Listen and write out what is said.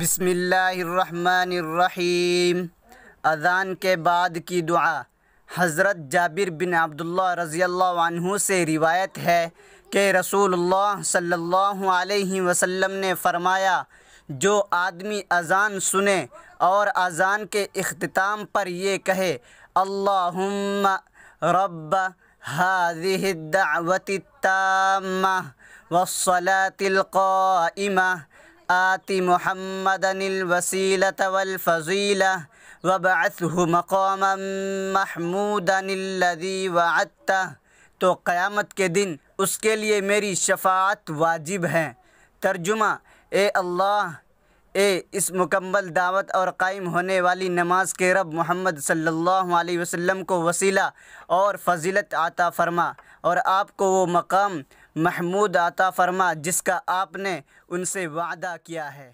بسم اللہ الرحمن الرحیم۔ اذان کے بعد کی دعا۔ حضرت جابر بن عبداللہ رضی اللہ عنہ سے روایت ہے کہ رسول اللہ صلی اللہ علیہ وسلم نے فرمایا، جو آدمی اذان سنے اور اذان کے اختتام پر یہ کہے اللہم رب هذه الدعوة التامة والصلاة القائمة آت محمدا الوسيلة والفضيلة وابعثه مقاما محمودا الذي وعدته، تو قیامت کے دن اس کے لیے میری شفاعت واجب ہے۔ ترجمہ: اے اللہ، اے اس مکمل دعوت اور قائم ہونے والی نماز کے رب، محمد صلی اللہ علیہ وسلم کو وسیلہ اور فضیلت عطا فرما، اور آپ کو وہ مقام محمود عطا فرما جس کا آپ نے ان سے وعدہ کیا ہے۔